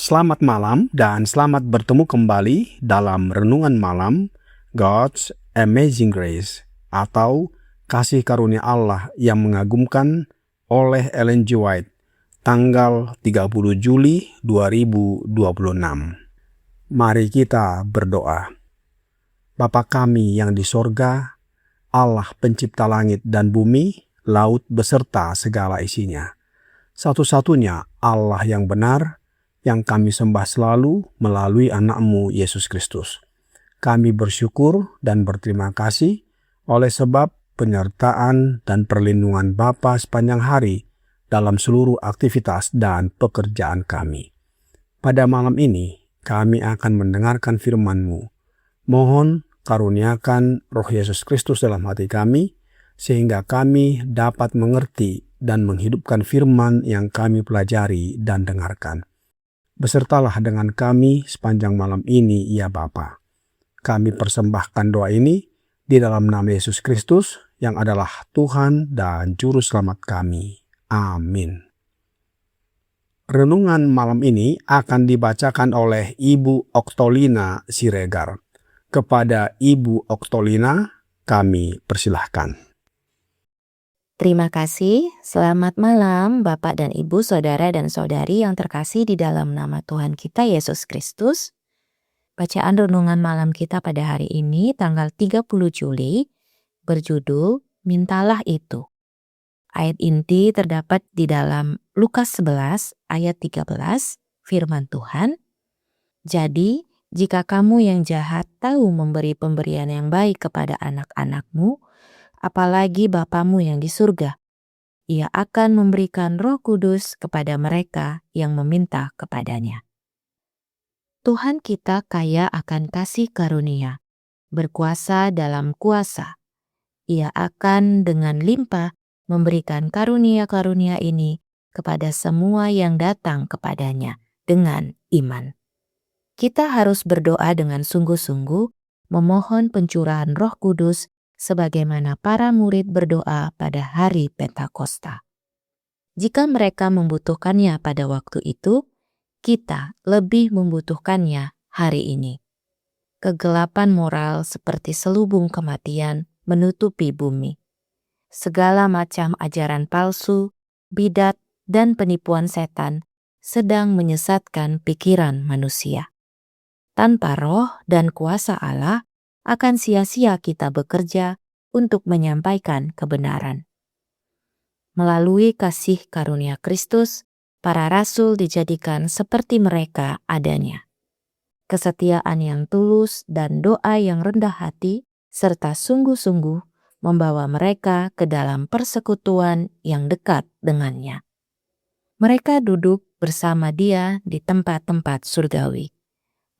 Selamat malam dan selamat bertemu kembali dalam Renungan Malam God's Amazing Grace atau Kasih Karunia Allah yang mengagumkan oleh Ellen G. White tanggal 30 Juli 2026. Mari kita berdoa. Bapa kami yang di sorga, Allah pencipta langit dan bumi, laut beserta segala isinya. Satu-satunya Allah yang benar, yang kami sembah selalu melalui anak-Mu Yesus Kristus. Kami bersyukur dan berterima kasih oleh sebab penyertaan dan perlindungan Bapa sepanjang hari dalam seluruh aktivitas dan pekerjaan kami. Pada malam ini, kami akan mendengarkan firman-Mu. Mohon karuniakan Roh Yesus Kristus dalam hati kami, sehingga kami dapat mengerti dan menghidupkan firman yang kami pelajari dan dengarkan. Besertalah dengan kami sepanjang malam ini, ya Bapa. Kami persembahkan doa ini di dalam nama Yesus Kristus yang adalah Tuhan dan Juru Selamat kami. Amin. Renungan malam ini akan dibacakan oleh Ibu Oktolina Siregar. Kepada Ibu Oktolina, kami persilahkan. Terima kasih. Selamat malam Bapak dan Ibu, saudara dan saudari yang terkasih di dalam nama Tuhan kita Yesus Kristus. Bacaan renungan malam kita pada hari ini tanggal 30 Juli berjudul Mintalah Itu. Ayat inti terdapat di dalam Lukas 11 ayat 13, firman Tuhan. Jadi, jika kamu yang jahat tahu memberi pemberian yang baik kepada anak-anakmu, apalagi Bapamu yang di surga, Ia akan memberikan Roh Kudus kepada mereka yang meminta kepadanya. Tuhan kita kaya akan kasih karunia, berkuasa dalam kuasa. Ia akan dengan limpah memberikan karunia-karunia ini kepada semua yang datang kepadanya dengan iman. Kita harus berdoa dengan sungguh-sungguh, memohon pencurahan Roh Kudus sebagaimana para murid berdoa pada hari Pentakosta. Jika mereka membutuhkannya pada waktu itu, kita lebih membutuhkannya hari ini. Kegelapan moral seperti selubung kematian menutupi bumi. Segala macam ajaran palsu, bidat, dan penipuan setan sedang menyesatkan pikiran manusia. Tanpa roh dan kuasa Allah, akan sia-sia kita bekerja untuk menyampaikan kebenaran. Melalui kasih karunia Kristus, para rasul dijadikan seperti mereka adanya. Kesetiaan yang tulus dan doa yang rendah hati serta sungguh-sungguh membawa mereka ke dalam persekutuan yang dekat dengannya. Mereka duduk bersama Dia di tempat-tempat surgawi.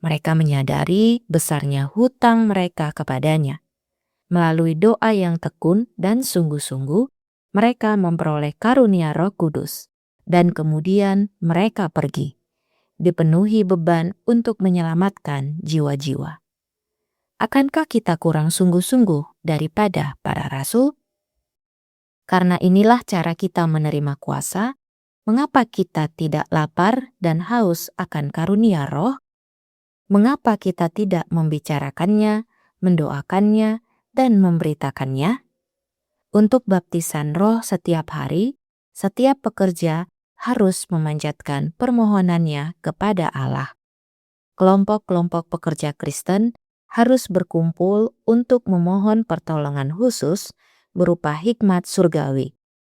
Mereka menyadari besarnya hutang mereka kepadanya. Melalui doa yang tekun dan sungguh-sungguh, mereka memperoleh karunia Roh Kudus. Dan kemudian mereka pergi, dipenuhi beban untuk menyelamatkan jiwa-jiwa. Akankah kita kurang sungguh-sungguh daripada para rasul? Karena inilah cara kita menerima kuasa, mengapa kita tidak lapar dan haus akan karunia Roh? Mengapa kita tidak membicarakannya, mendoakannya, dan memberitakannya? Untuk baptisan Roh setiap hari, setiap pekerja harus memanjatkan permohonannya kepada Allah. Kelompok-kelompok pekerja Kristen harus berkumpul untuk memohon pertolongan khusus berupa hikmat surgawi,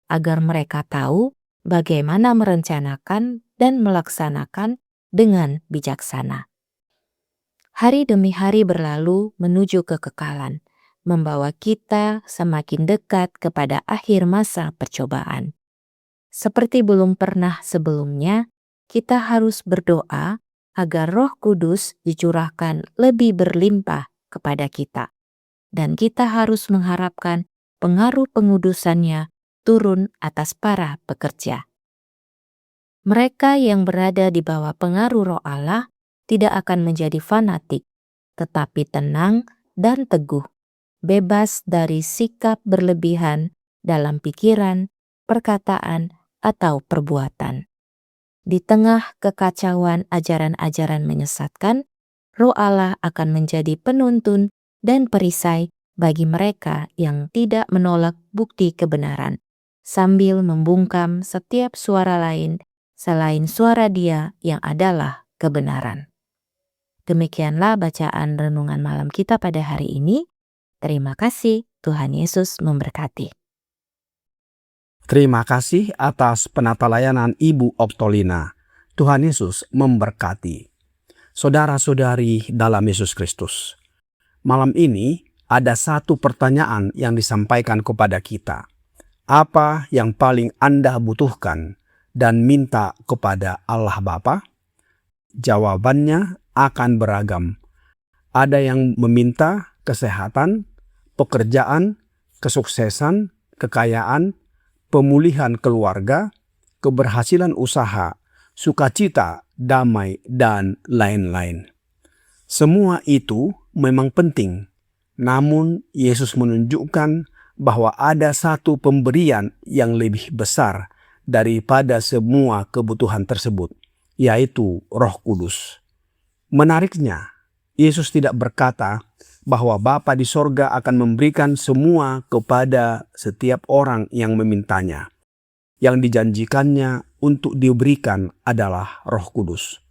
agar mereka tahu bagaimana merencanakan dan melaksanakan dengan bijaksana. Hari demi hari berlalu menuju kekekalan, membawa kita semakin dekat kepada akhir masa percobaan. Seperti belum pernah sebelumnya, kita harus berdoa agar Roh Kudus dicurahkan lebih berlimpah kepada kita. dan kita harus mengharapkan pengaruh pengudusannya turun atas para pekerja. Mereka yang berada di bawah pengaruh Roh Allah tidak akan menjadi fanatik, tetapi tenang dan teguh, bebas dari sikap berlebihan dalam pikiran, perkataan, atau perbuatan. Di tengah kekacauan ajaran-ajaran menyesatkan, Roh Allah akan menjadi penuntun dan perisai bagi mereka yang tidak menolak bukti kebenaran, sambil membungkam setiap suara lain selain suara Dia yang adalah kebenaran. Demikianlah bacaan renungan malam kita pada hari ini. Terima kasih, Tuhan Yesus memberkati. Terima kasih atas penata layanan Ibu Optolina. Tuhan Yesus memberkati. Saudara-saudari dalam Yesus Kristus, malam ini ada satu pertanyaan yang disampaikan kepada kita. Apa yang paling Anda butuhkan dan minta kepada Allah Bapa? Jawabannya akan beragam. Ada yang meminta kesehatan, pekerjaan, kesuksesan, kekayaan, pemulihan keluarga, keberhasilan usaha, sukacita, damai, dan lain-lain. Semua itu memang penting, namun Yesus menunjukkan bahwa ada satu pemberian yang lebih besar daripada semua kebutuhan tersebut, yaitu Roh Kudus. Menariknya, Yesus tidak berkata bahwa Bapa di sorga akan memberikan semua kepada setiap orang yang memintanya. Yang dijanjikannya untuk diberikan adalah Roh Kudus.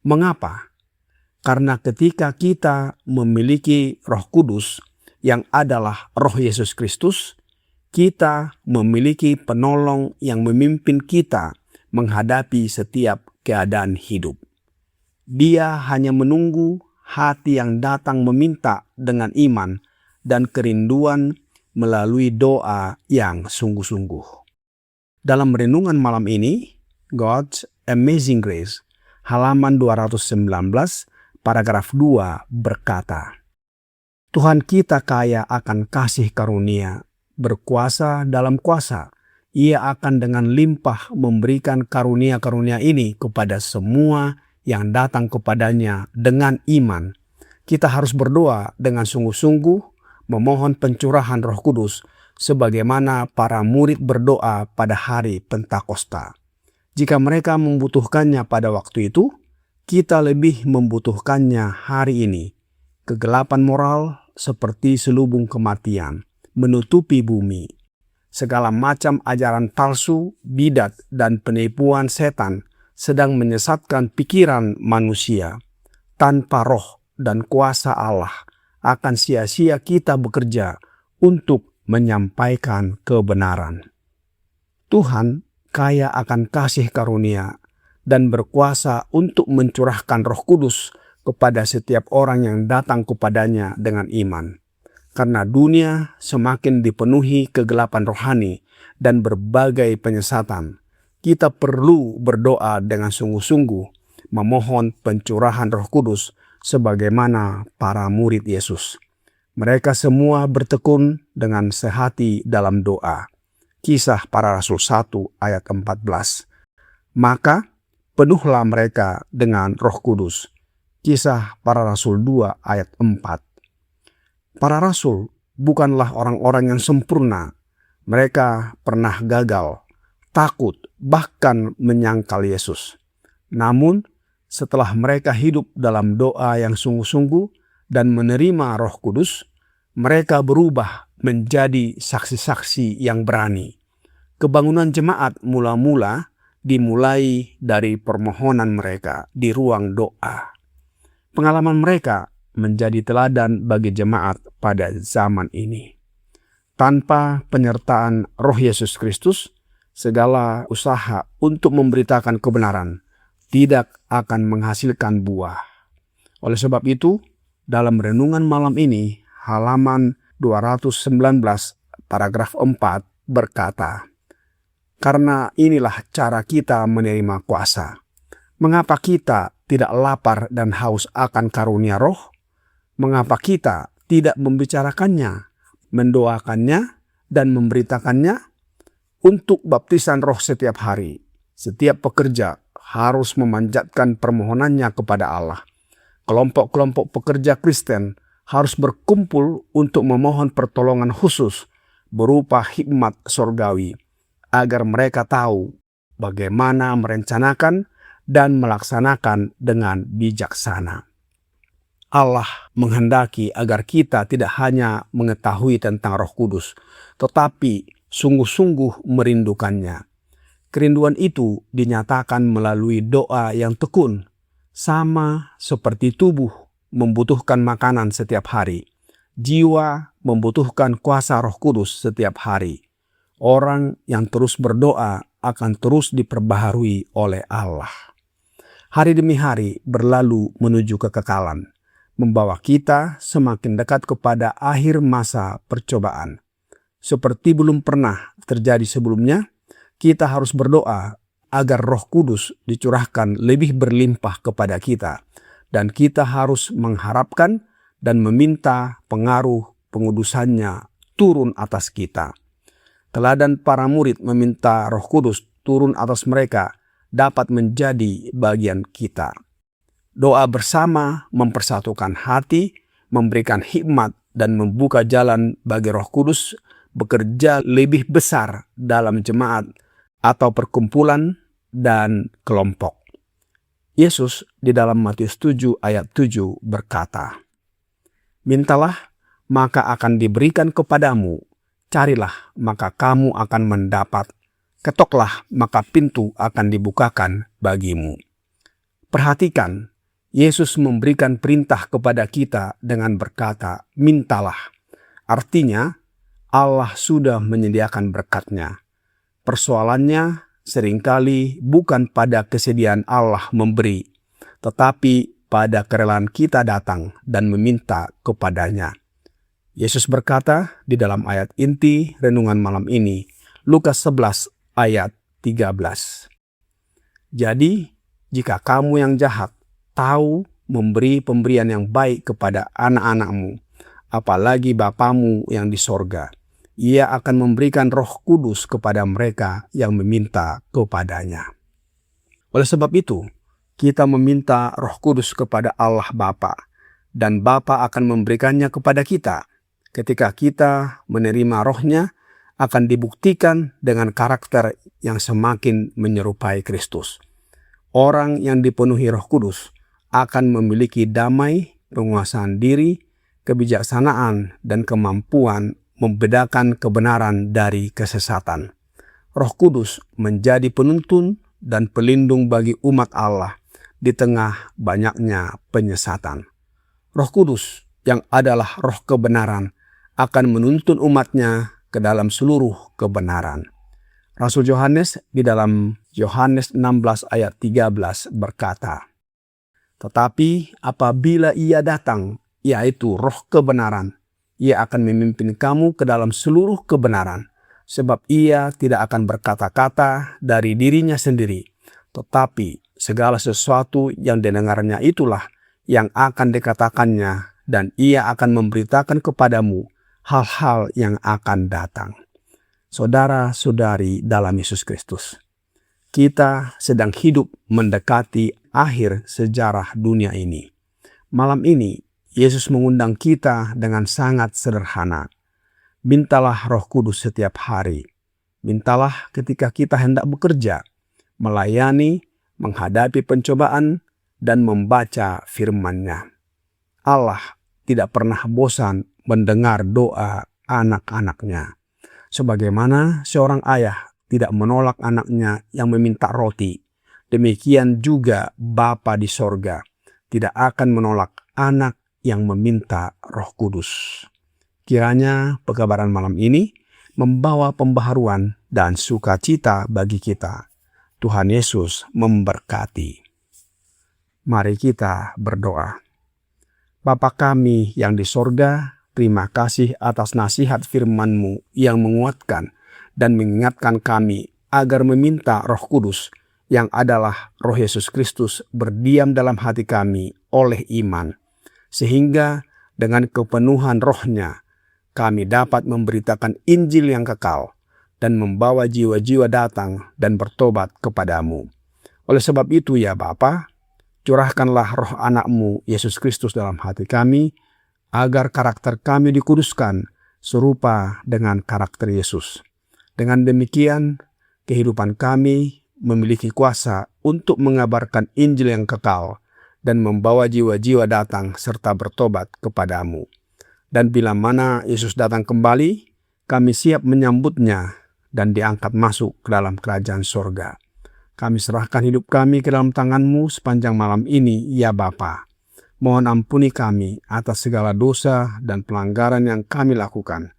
Mengapa? Karena ketika kita memiliki Roh Kudus yang adalah Roh Yesus Kristus, kita memiliki penolong yang memimpin kita menghadapi setiap keadaan hidup. Dia hanya menunggu hati yang datang meminta dengan iman dan kerinduan melalui doa yang sungguh-sungguh. Dalam renungan malam ini, God's Amazing Grace, halaman 219, paragraf 2 berkata, Tuhan kita kaya akan kasih karunia, berkuasa dalam kuasa. Ia akan dengan limpah memberikan karunia-karunia ini kepada semua yang datang kepadanya dengan iman. Kita harus berdoa dengan sungguh-sungguh, memohon pencurahan Roh Kudus, sebagaimana para murid berdoa pada hari Pentakosta. Jika mereka membutuhkannya pada waktu itu, kita lebih membutuhkannya hari ini. Kegelapan moral seperti selubung kematian menutupi bumi. Segala macam ajaran palsu, bidat, dan penipuan setan sedang menyesatkan pikiran manusia. Tanpa roh dan kuasa Allah, akan sia-sia kita bekerja untuk menyampaikan kebenaran. Tuhan kaya akan kasih karunia dan berkuasa untuk mencurahkan Roh Kudus kepada setiap orang yang datang kepadanya dengan iman. Karena dunia semakin dipenuhi kegelapan rohani dan berbagai penyesatan, kita perlu berdoa dengan sungguh-sungguh, memohon pencurahan Roh Kudus sebagaimana para murid Yesus. Mereka semua bertekun dengan sehati dalam doa. Kisah Para Rasul 1 ayat 14. Maka penuhlah mereka dengan Roh Kudus. Kisah Para Rasul 2 ayat 4. Para rasul bukanlah orang-orang yang sempurna. Mereka pernah gagal, takut, bahkan menyangkal Yesus. Namun, setelah mereka hidup dalam doa yang sungguh-sungguh dan menerima Roh Kudus, mereka berubah menjadi saksi-saksi yang berani. Kebangunan jemaat mula-mula dimulai dari permohonan mereka di ruang doa. Pengalaman mereka menjadi teladan bagi jemaat pada zaman ini. Tanpa penyertaan Roh Yesus Kristus, segala usaha untuk memberitakan kebenaran tidak akan menghasilkan buah. Oleh sebab itu, dalam renungan malam ini, halaman 219, paragraf 4 berkata, karena inilah cara kita menerima kuasa. Mengapa kita tidak lapar dan haus akan karunia roh? Mengapa kita tidak membicarakannya, mendoakannya, dan memberitakannya untuk baptisan roh setiap hari. Setiap pekerja harus memanjatkan permohonannya kepada Allah. Kelompok-kelompok pekerja Kristen harus berkumpul untuk memohon pertolongan khusus berupa hikmat sorgawi, agar mereka tahu bagaimana merencanakan dan melaksanakan dengan bijaksana. Allah menghendaki agar kita tidak hanya mengetahui tentang Roh Kudus, tetapi sungguh-sungguh merindukannya. Kerinduan itu dinyatakan melalui doa yang tekun, sama seperti tubuh membutuhkan makanan setiap hari. Jiwa membutuhkan kuasa Roh Kudus setiap hari. Orang yang terus berdoa akan terus diperbaharui oleh Allah. Hari demi hari berlalu menuju kekekalan, membawa kita semakin dekat kepada akhir masa percobaan. Seperti belum pernah terjadi sebelumnya, kita harus berdoa agar Roh Kudus dicurahkan lebih berlimpah kepada kita, dan kita harus mengharapkan dan meminta pengaruh pengudusannya turun atas kita. Teladan para murid meminta Roh Kudus turun atas mereka dapat menjadi bagian kita. Doa bersama mempersatukan hati, memberikan hikmat, dan membuka jalan bagi Roh Kudus bekerja lebih besar dalam jemaat atau perkumpulan dan kelompok. Yesus di dalam Matius 7 ayat 7 berkata, "Mintalah, maka akan diberikan kepadamu. Carilah, maka kamu akan mendapat. Ketoklah, maka pintu akan dibukakan bagimu." Perhatikan, Yesus memberikan perintah kepada kita dengan berkata, "Mintalah." Artinya, Allah sudah menyediakan berkat-Nya. Persoalannya seringkali bukan pada kesediaan Allah memberi, tetapi pada kerelaan kita datang dan meminta kepadanya. Yesus berkata di dalam ayat inti renungan malam ini, Lukas 11 ayat 13. "Jadi, jika kamu yang jahat tahu memberi pemberian yang baik kepada anak-anakmu, apalagi Bapamu yang di sorga, Ia akan memberikan Roh Kudus kepada mereka yang meminta kepadanya." Oleh sebab itu, kita meminta Roh Kudus kepada Allah Bapa, dan Bapa akan memberikannya kepada kita. Ketika kita menerima Roh-Nya, akan dibuktikan dengan karakter yang semakin menyerupai Kristus. Orang yang dipenuhi Roh Kudus akan memiliki damai, penguasaan diri, kebijaksanaan, dan kemampuan membedakan kebenaran dari kesesatan. Roh Kudus menjadi penuntun dan pelindung bagi umat Allah di tengah banyaknya penyesatan. Roh Kudus yang adalah roh kebenaran akan menuntun umatnya ke dalam seluruh kebenaran. Rasul Yohanes di dalam Yohanes 16 ayat 13 berkata, "Tetapi apabila Ia datang, yaitu roh kebenaran, Ia akan memimpin kamu ke dalam seluruh kebenaran, sebab Ia tidak akan berkata-kata dari dirinya sendiri, tetapi segala sesuatu yang didengarnya itulah yang akan dikatakannya, dan Ia akan memberitakan kepadamu hal-hal yang akan datang." Saudara-saudari dalam Yesus Kristus, kita sedang hidup mendekati akhir sejarah dunia ini. Malam ini, Yesus mengundang kita dengan sangat sederhana. Mintalah Roh Kudus setiap hari. Mintalah ketika kita hendak bekerja, melayani, menghadapi pencobaan, dan membaca firman-Nya. Allah tidak pernah bosan mendengar doa anak-anaknya. Sebagaimana seorang ayah tidak menolak anaknya yang meminta roti, demikian juga Bapa di sorga tidak akan menolak anak yang meminta Roh Kudus. Kiranya pekabaran malam ini membawa pembaharuan dan sukacita bagi kita. Tuhan Yesus memberkati. Mari kita berdoa. Bapa kami yang di sorga, terima kasih atas nasihat firman-Mu yang menguatkan dan mengingatkan kami agar meminta Roh Kudus yang adalah Roh Yesus Kristus berdiam dalam hati kami oleh iman, sehingga dengan kepenuhan Roh-Nya, kami dapat memberitakan Injil yang kekal dan membawa jiwa-jiwa datang dan bertobat kepadamu. Oleh sebab itu ya Bapa, curahkanlah Roh Anak-Mu Yesus Kristus dalam hati kami, agar karakter kami dikuduskan serupa dengan karakter Yesus. Dengan demikian, kehidupan kami memiliki kuasa untuk mengabarkan Injil yang kekal dan membawa jiwa-jiwa datang serta bertobat kepadamu. Dan bila mana Yesus datang kembali, kami siap menyambutnya dan diangkat masuk ke dalam kerajaan sorga. Kami serahkan hidup kami ke dalam tangan-Mu sepanjang malam ini, ya Bapa. Mohon ampuni kami atas segala dosa dan pelanggaran yang kami lakukan.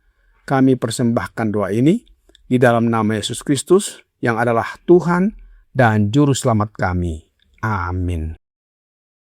Kami persembahkan doa ini di dalam nama Yesus Kristus yang adalah Tuhan dan Juru Selamat kami. Amin.